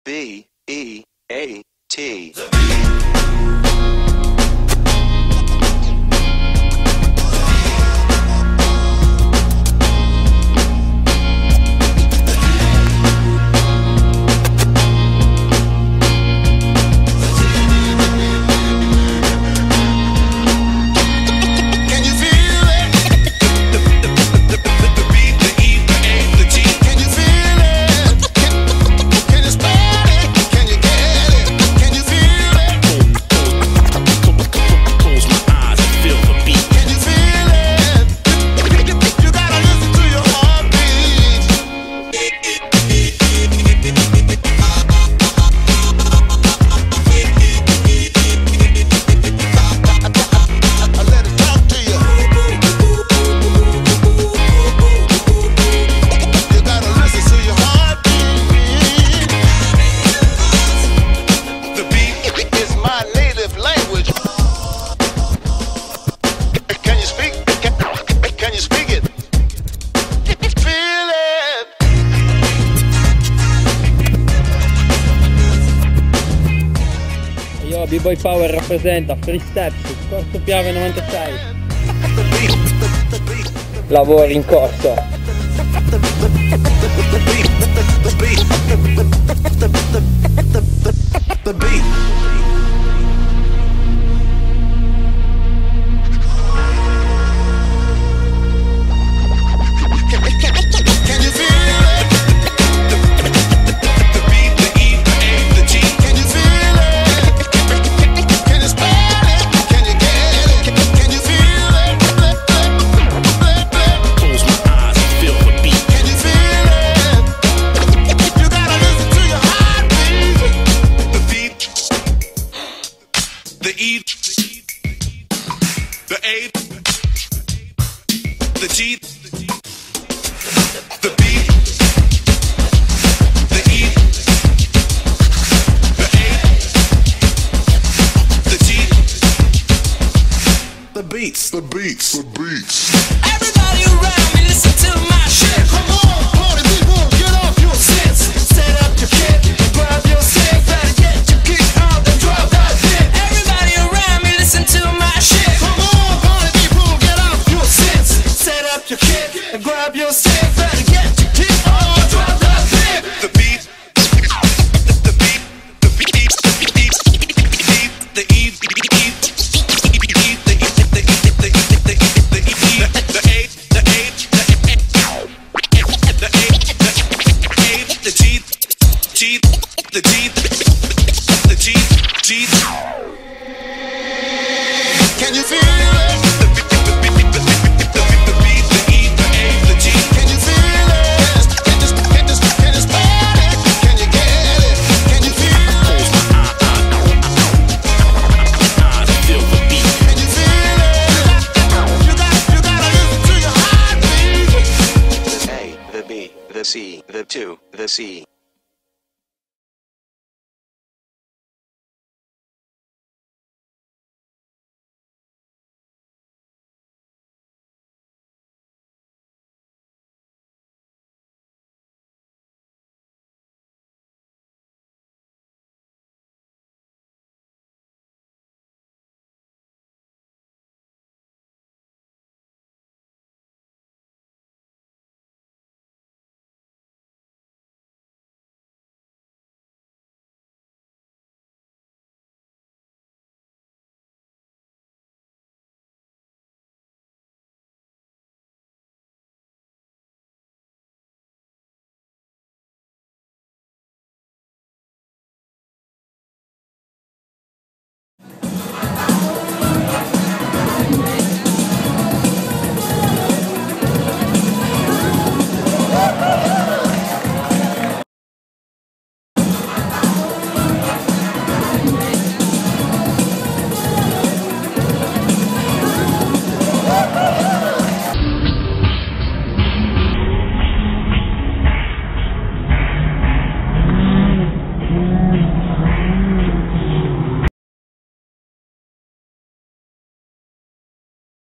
B E A T. B-Boy Power rappresenta Free Steps, corso Piave 96. Lavori in corso. The E, the A, the G, the B, the E, the A, the G, the beats, the beats, the beats. Everybody around me, listen to my shit. Come on, party people, get off your sits. Set up your kit, grab your stick, better get your kick out and drop that shit. Everybody around me, listen to my shit. Come on, party people, get off your sits. Set up your kit, grab your stick, better get your kick out and drop that shit. The beat, the beat, the beat, the beat, the E, the E, the G, the G, G. Can you feel it? The beat, the beat, the beat, the E, the A, the G. Can you feel it? Can you spot it? Can you get it? Can you feel it? I feel the beat. Can you feel it? You gotta listen to your heartbeat. The A, the B, the C, the 2, the C.